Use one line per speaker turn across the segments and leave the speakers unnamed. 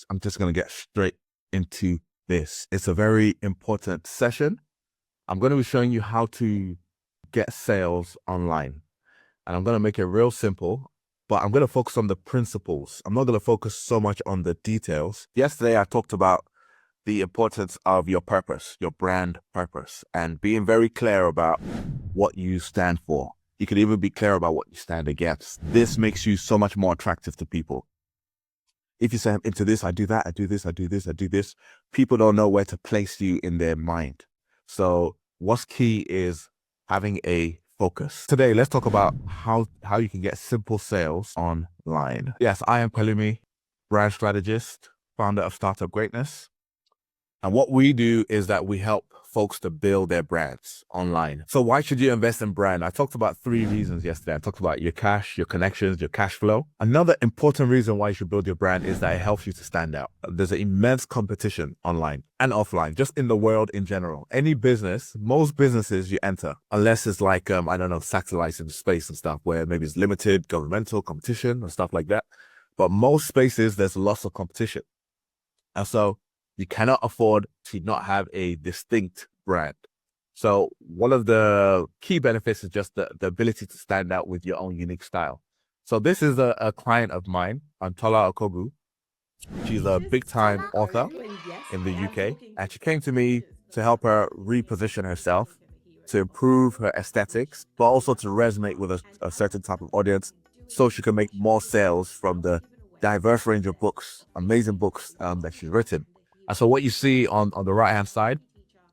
I'm just going to get straight into this. It's a very important session. I'm going to be showing you how to get sales online. And I'm going to make it real simple, but I'm going to focus on the principles. I'm not going to focus so much on the details. Yesterday, I talked about the importance of your purpose, your brand purpose, and being very clear about what you stand for. You could even be clear about what you stand against. This makes you so much more attractive to people. If you say I'm into this, I do that, I do this, I do this, I do this, people don't know where to place you in their mind. So what's key is having a focus. Today, let's talk about how you can get simple sales online. Yes, I am Pelumi, brand strategist, founder of Startup Greatness. And what we do is that we help folks to build their brands online. So why should you invest in brand? I talked about 3 reasons yesterday. I talked about your cash, your connections, your cash flow. Another important reason why you should build your brand is that it helps you to stand out. There's an immense competition online and offline, just in the world in general. Any business, most businesses you enter, unless it's like, I don't know, satellites in space and stuff, where maybe it's limited governmental competition and stuff like that. But most spaces, there's lots of competition. And so you cannot afford to not have a distinct brand. So one of the key benefits is just the ability to stand out with your own unique style. So this is a client of mine, Antola Okobu. She's a big-time author in the UK, and she came to me to help her reposition herself, to improve her aesthetics, but also to resonate with a certain type of audience, so she can make more sales from the diverse range of books, amazing books that she's written. And so what you see on the right-hand side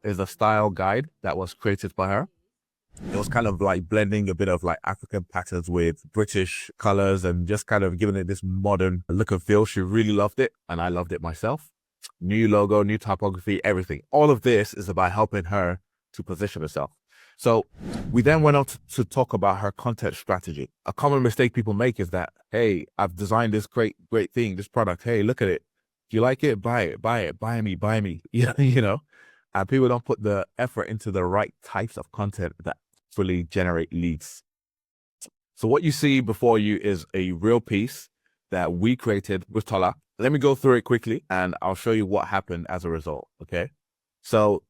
is a style guide that was created by her. It was kind of like blending a bit of like African patterns with British colors and just kind of giving it this modern look and feel. She really loved it, and I loved it myself. New logo, new typography, everything. All of this is about helping her to position herself. So we then went on to talk about her content strategy. A common mistake people make is that, hey, I've designed this great thing, this product. Hey, look at it. Do you like it? Buy it, buy it, buy me. You know, and people don't put the effort into the right types of content that fully generate leads. So what you see before you is a real piece that we created with Tola. Let me go through it quickly and I'll show you what happened as a result. Okay. So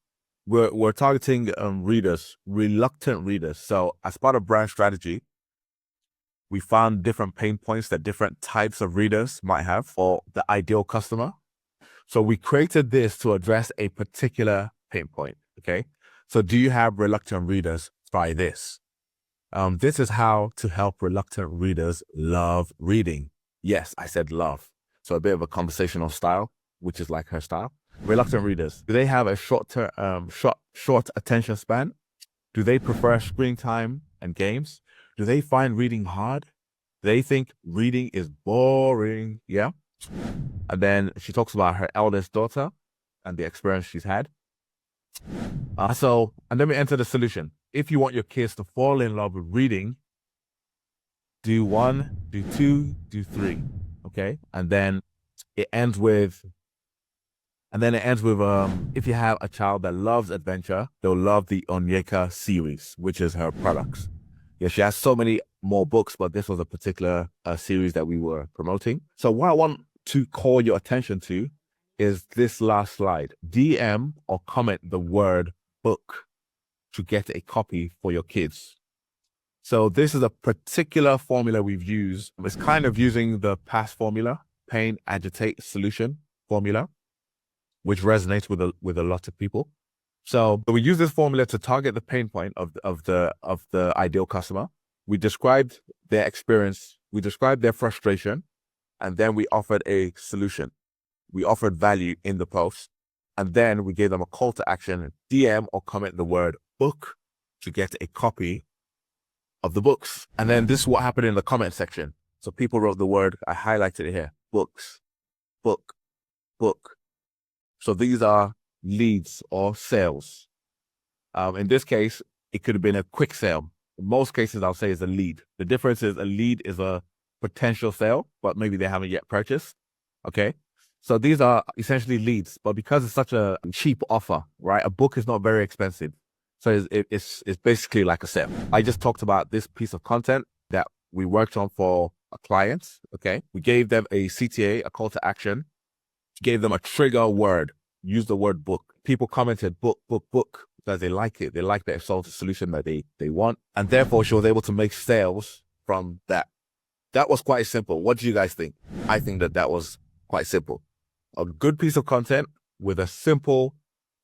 we're targeting readers, reluctant readers. So as part of brand strategy, we found different pain points that different types of readers might have for the ideal customer. So we created this to address a particular pain point. Okay. So do you have reluctant readers? Try this. This is how to help reluctant readers love reading. Yes, I said love. So a bit of a conversational style, which is like her style. Reluctant readers, do they have a short attention span? Do they prefer screen time and games? Do they find reading hard? Do they think reading is boring? Yeah. And then she talks about her eldest daughter and the experience she's had. And then we enter the solution. If you want your kids to fall in love with reading, do 1, do 2, do 3. Okay. And then it ends with, if you have a child that loves adventure, they'll love the Onyeka series, which is her products. Yeah, she has so many more books, but this was a particular series that we were promoting. So what I want to call your attention to is this last slide. DM or comment the word book to get a copy for your kids. So this is a particular formula we've used. It's kind of using the PASS formula, pain, agitate, solution formula, which resonates with a lot of people. So we use this formula to target the pain point of the ideal customer. We described their experience, we described their frustration, and then we offered a solution. We offered value in the post, and then we gave them a call to action, DM or comment the word book to get a copy of the books. And then this is what happened in the comment section. So people wrote the word, I highlighted it here, books, book, book. So these are leads or sales. In this case, it could have been a quick sale. In most cases, I'll say is a lead. The difference is a lead is a potential sale, but maybe they haven't yet purchased. Okay. So these are essentially leads, but because it's such a cheap offer, right? A book is not very expensive. So it's basically like a sale. I just talked about this piece of content that we worked on for a client. Okay. We gave them a CTA, a call to action. gave them a trigger word, use the word book. People commented book, book, book, because they like it. They like the solution that they want. And therefore she was able to make sales from that. That was quite simple. What do you guys think? I think that was quite simple. A good piece of content with a simple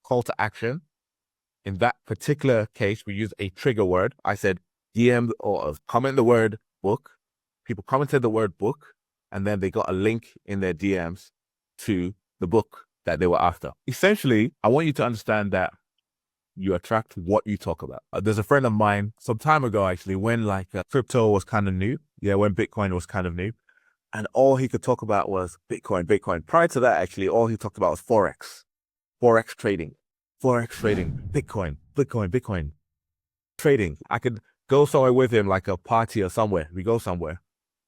call to action. In that particular case, we used a trigger word. I said DM or comment the word book. People commented the word book, and then they got a link in their DMs to the book that they were after. Essentially, I want you to understand that you attract what you talk about. There's a friend of mine some time ago, actually, when crypto was kind of new. Yeah, when Bitcoin was kind of new. And all he could talk about was Bitcoin, Bitcoin. Prior to that, actually, all he talked about was Forex trading, Bitcoin, Bitcoin trading. I could go somewhere with him, like a party or somewhere. We go somewhere,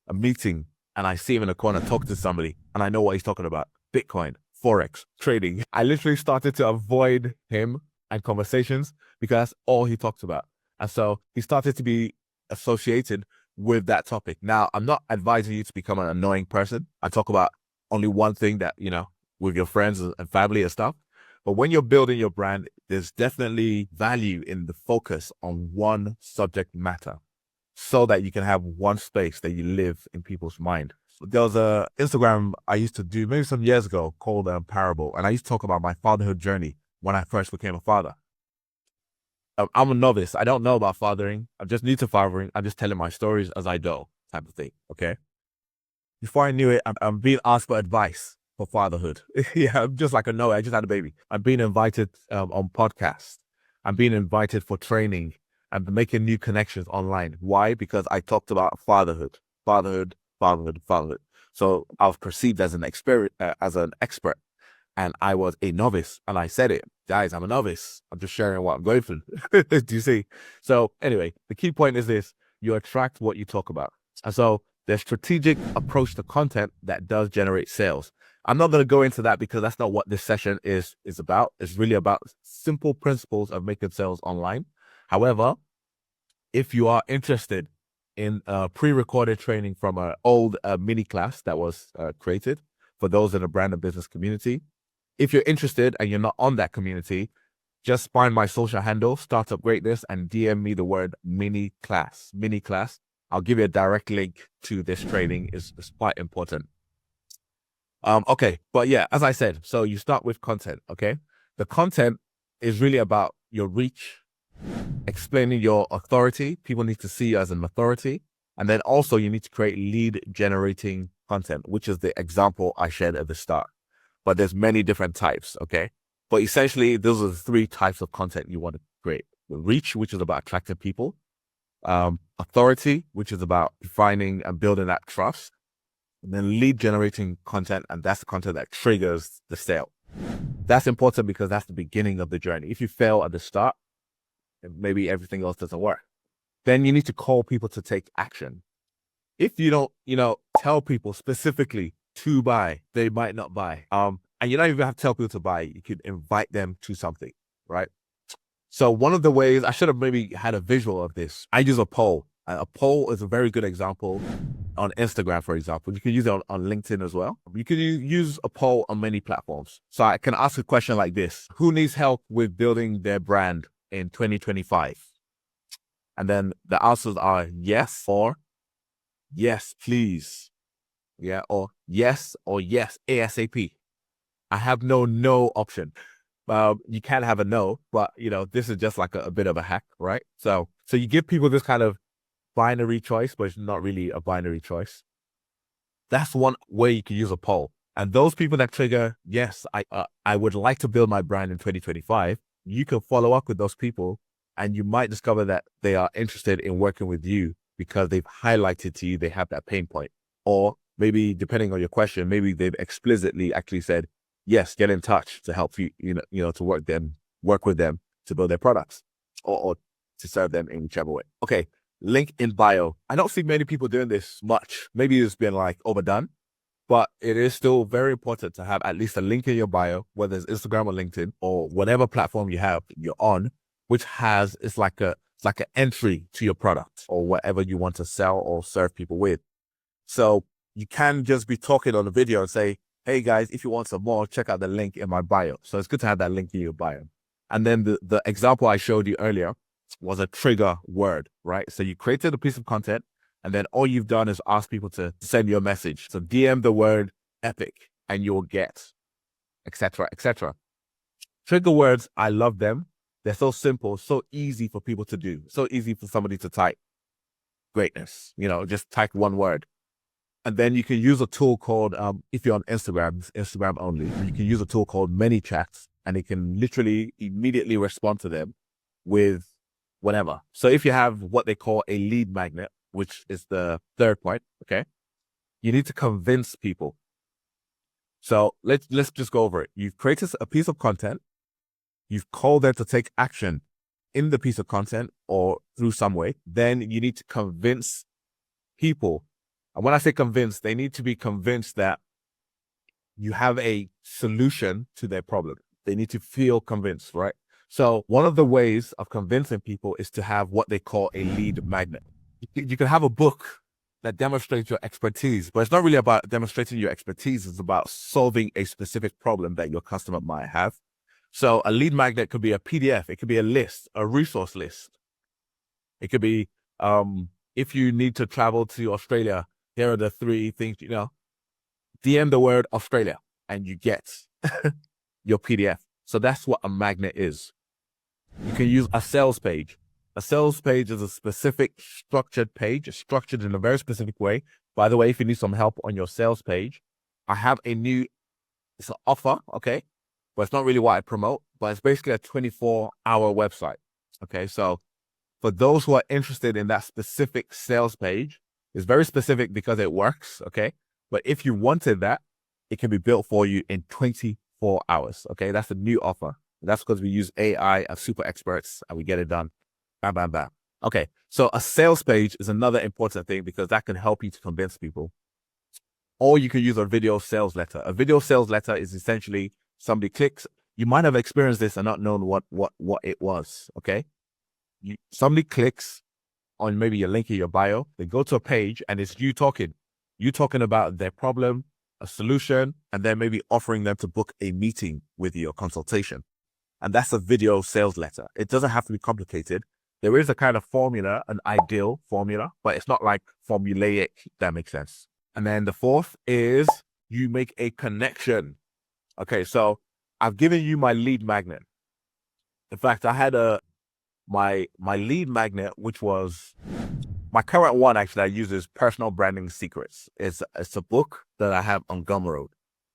a meeting, and I see him in a corner talking to somebody, and I know what he's talking about. Bitcoin, Forex, trading. I literally started to avoid him and conversations because that's all he talked about. And so he started to be associated with that topic. Now, I'm not advising you to become an annoying person. I talk about only one thing that, with your friends and family and stuff. But when you're building your brand, there's definitely value in the focus on one subject matter so that you can have one space that you live in people's mind. There was a Instagram I used to do maybe some years ago called Parable. And I used to talk about my fatherhood journey when I first became a father. I'm a novice. I don't know about fathering. I'm just new to fathering. I'm just telling my stories as I go, type of thing. Okay. Before I knew it, I'm being asked for advice for fatherhood. Yeah, I'm just like I just had a baby. I'm being invited on podcasts. I'm being invited for training. I'm making new connections online. Why? Because I talked about fatherhood. So I was perceived as an expert, and I was a novice, and I said it. Guys, I'm a novice. I'm just sharing what I'm going through. Do you see? So anyway, the key point is this: you attract what you talk about. And so there's strategic approach to content that does generate sales. I'm not going to go into that because that's not what this session is about. It's really about simple principles of making sales online. However, if you are interested in pre-recorded training from an old mini class that was created for those in the brand and business community, if you're interested and you're not on that community, just find my social handle, Startup Greatness, and DM me the word mini class. I'll give you a direct link to this training. It's quite important. Okay. But yeah, as I said, so you start with content. Okay. The content is really about your reach, explaining your authority. People need to see you as an authority. And then also you need to create lead generating content, which is the example I shared at the start. But there's many different types, okay? But essentially, those are the 3 types of content you want to create. The reach, which is about attracting people. Authority, which is about defining and building that trust. And then lead generating content, and that's the content that triggers the sale. That's important because that's the beginning of the journey. If you fail at the start, maybe everything else doesn't work. Then you need to call people to take action. If you don't, tell people specifically to buy, they might not buy. And you don't even have to tell people to buy. You could invite them to something, right? So one of the ways, I should have maybe had a visual of this. I use a poll. A poll is a very good example on Instagram, for example. You can use it on LinkedIn as well. You can use a poll on many platforms. So I can ask a question like this: who needs help with building their brand in 2025? And then the answers are yes or yes, please. Yeah, or yes ASAP. I have no option. You can have a no, but this is just like a bit of a hack, right? So you give people this kind of binary choice, but it's not really a binary choice. That's one way you can use a poll. And those people that trigger, yes, I would like to build my brand in 2025. You can follow up with those people, and you might discover that they are interested in working with you because they've highlighted to you they have that pain point. Or maybe, depending on your question, maybe they've explicitly actually said, yes, get in touch to help you, to work with them to build their products or to serve them in whichever way. Okay, link in bio. I don't see many people doing this much. Maybe it's been overdone, but it is still very important to have at least a link in your bio, whether it's Instagram or LinkedIn or whatever platform you're on, which it's like an entry to your product or whatever you want to sell or serve people with. So you can just be talking on a video and say, hey guys, if you want some more, check out the link in my bio. So it's good to have that link in your bio. And then the example I showed you earlier was a trigger word, right? So you created a piece of content, and then all you've done is ask people to send you a message. So DM the word epic and you'll get, etc., etc. Trigger words, I love them. They're so simple, so easy for people to do, so easy for somebody to type greatness, just type one word. And then you can use a tool called, if you're on Instagram only, you can use a tool called ManyChats, and it can literally immediately respond to them with whatever. So if you have what they call a lead magnet, which is the third point, okay, you need to convince people. So let's just go over it. You've created a piece of content. You've called them to take action in the piece of content or through some way. Then you need to convince people. And when I say convince, they need to be convinced that you have a solution to their problem. They need to feel convinced, right? So one of the ways of convincing people is to have what they call a lead magnet. You can have a book that demonstrates your expertise, but it's not really about demonstrating your expertise. It's about solving a specific problem that your customer might have. So a lead magnet could be a PDF. It could be a list, a resource list. It could be, if you need to travel to Australia, here are the 3 things, DM the word Australia and you get your PDF. So that's what a magnet is. You can use a sales page. A sales page is a specific structured page, structured in a very specific way. By the way, if you need some help on your sales page, I have it's an offer, okay? But it's not really what I promote, but it's basically a 24-hour website, okay? So for those who are interested in that specific sales page, it's very specific because it works, okay? But if you wanted that, it can be built for you in 24 hours, okay? That's a new offer. That's because we use AI as super experts and we get it done. Bam, bam, bam. Okay, so a sales page is another important thing because that can help you to convince people. Or you can use a video sales letter. A video sales letter is essentially somebody clicks. You might have experienced this and not known what it was, okay? Somebody clicks on maybe your link in your bio, they go to a page and it's you talking about their problem, a solution, and then maybe offering them to book a meeting with you, a consultation. And that's a video sales letter. It doesn't have to be complicated. There is a kind of formula, an ideal formula, but it's not like formulaic, if that makes sense. And then the fourth is you make a connection. Okay, so I've given you my lead magnet. In fact, I had my lead magnet, which was my current one, actually, I use is Personal Branding Secrets. It's a book that I have on Gumroad,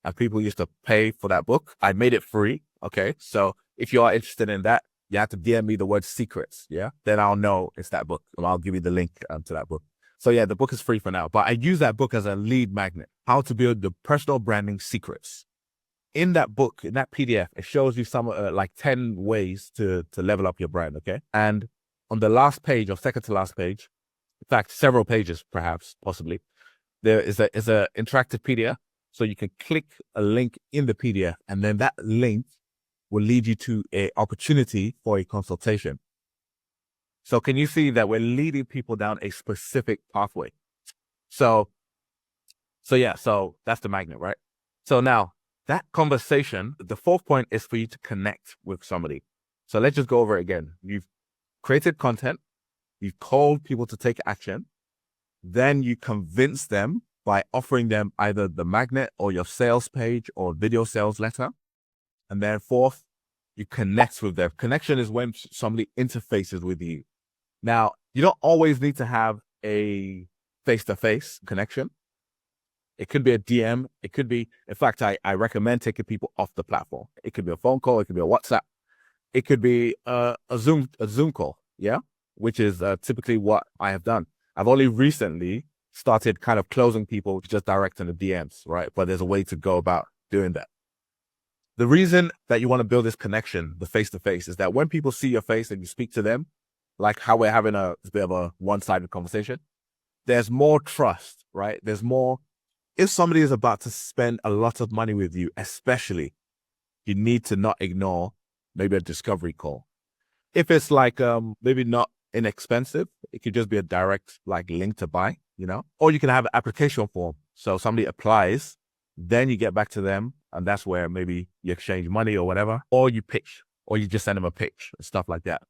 and people used to pay for that book. I made it free. Okay, so if you are interested in that, you have to DM me the word secrets. Yeah, then I'll know it's that book, and I'll give you the link to that book. So yeah, the book is free for now, but I use that book as a lead magnet. How to build the personal branding secrets. In that book, in that PDF, it shows you some like 10 ways to level up your brand. Okay, and on the last page or second to last page, in fact, several pages, perhaps, possibly, there is a interactive PDF. So you can click a link in the PDF, and then that link will lead you to an opportunity for a consultation. So can you see that we're leading people down a specific pathway? So yeah, so that's the magnet, right? So now that conversation, the fourth point is for you to connect with somebody. So let's just go over it again. You've created content, you've called people to take action, then you convince them by offering them either the magnet or your sales page or video sales letter. And then fourth, you connect with them. Connection is when somebody interfaces with you. Now, you don't always need to have a face-to-face connection. It could be a DM. It could be, in fact, I recommend taking people off the platform. It could be a phone call. It could be a WhatsApp. It could be a Zoom call, yeah, which is typically what I have done. I've only recently started kind of closing people just direct in the DMs, right? But there's a way to go about doing that. The reason that you want to build this connection, the face-to-face, is that when people see your face and you speak to them, like how we're having a bit of a one-sided conversation, there's more trust, right? There's more. If somebody is about to spend a lot of money with you, especially, you need to not ignore maybe a discovery call. If it's like maybe not inexpensive, it could just be a direct like link to buy, you know, or you can have an application form. So somebody applies Then you get back to them, and that's where maybe you exchange money or whatever, or you pitch, or you just send them a pitch and stuff like that.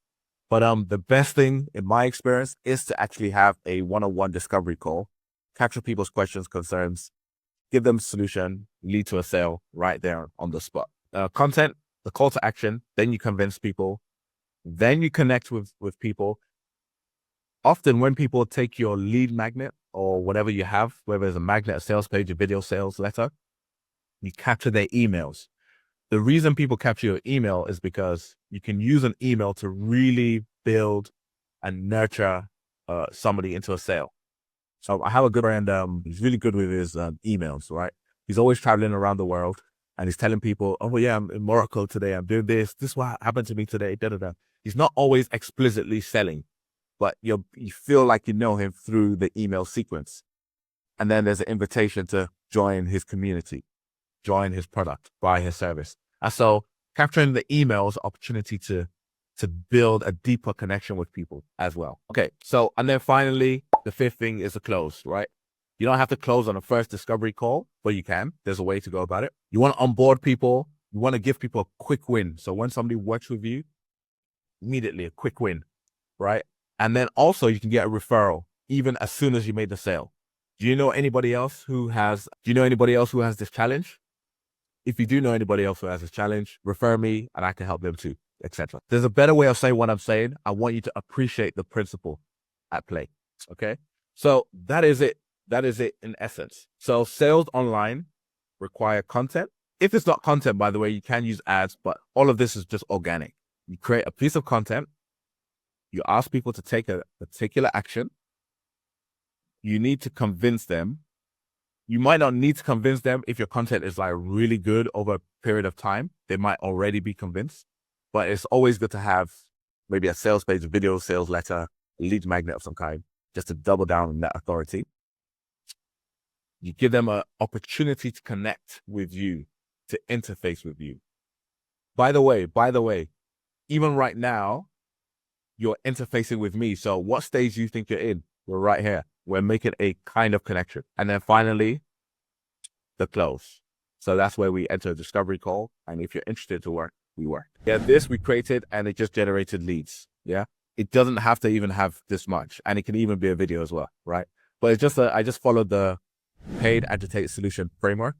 But the best thing in my experience is to actually have a one-on-one discovery call, capture people's questions, concerns, give them a solution, lead to a sale right there on the spot. Content, the call to action, then you convince people, then you connect with people. Often when people take your lead magnet or whatever you have, whether it's a magnet, a sales page, a video sales letter, you capture their emails. The reason people capture your email is because you can use an email to really build and nurture somebody into a sale. So I have a good friend, he's really good with his emails, right? He's always traveling around the world and he's telling people, oh yeah, I'm in Morocco today, I'm doing this is what happened to me today, da-da-da. He's not always explicitly selling, but you feel like you know him through the email sequence. And then there's an invitation to join his community, join his product, buy his service. And so capturing the emails, opportunity to build a deeper connection with people as well. Okay, so, and then finally, the fifth thing is a close, right? You don't have to close on the first discovery call, but you can. There's a way to go about it. You want to onboard people. You want to give people a quick win. So when somebody works with you, immediately a quick win, right? And then also you can get a referral even as soon as you made the sale. Do you know anybody else who has this challenge? If you do know anybody else who has this challenge, refer me and I can help them too, etc. There's a better way of saying what I'm saying. I want you to appreciate the principle at play. Okay. So that is it. That is it in essence. So sales online require content. If it's not content, by the way, you can use ads, but all of this is just organic. You create a piece of content. You ask people to take a particular action. You need to convince them. You might not need to convince them if your content is like really good over a period of time. They might already be convinced, but it's always good to have maybe a sales page, a video sales letter, a lead magnet of some kind, just to double down on that authority. You give them an opportunity to connect with you, to interface with you. By the way, even right now, you're interfacing with me. So what stage do you think you're in? We're right here. We're making a kind of connection. And then finally, the close. So that's where we enter a discovery call. And if you're interested to work, we work. Yeah, this we created and it just generated leads. Yeah. It doesn't have to even have this much. And it can even be a video as well, right? But it's just I just followed the paid agitate solution framework,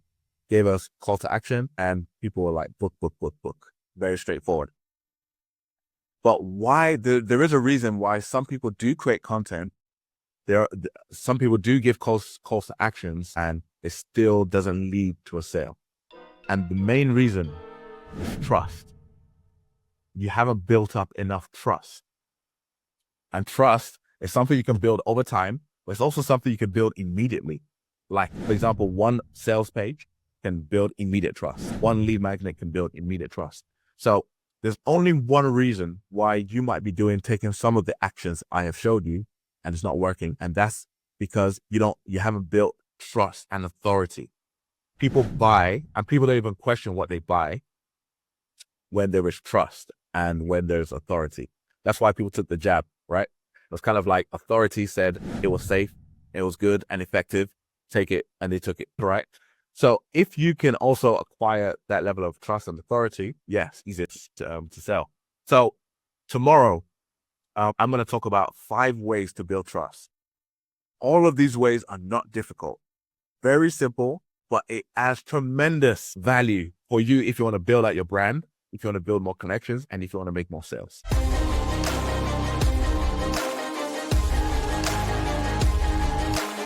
gave us call to action, and people were like, book. Very straightforward. But why, there is a reason why some people do create content. Some people do give calls to actions and it still doesn't lead to a sale. And the main reason is trust. You haven't built up enough trust. And trust is something you can build over time, but it's also something you can build immediately. Like, for example, one sales page can build immediate trust. One lead magnet can build immediate trust. So there's only one reason why you might be taking some of the actions I have showed you and it's not working. And that's because you haven't built trust and authority. People buy and people don't even question what they buy when there is trust and when there's authority. That's why people took the jab, right? It was kind of like authority said it was safe, it was good and effective. Take it, and they took it, right? So if you can also acquire that level of trust and authority, yes, easy to sell. So tomorrow, I'm going to talk about 5 ways to build trust. All of these ways are not difficult, very simple, but it adds tremendous value for you if you want to build out your brand, if you want to build more connections, and if you want to make more sales.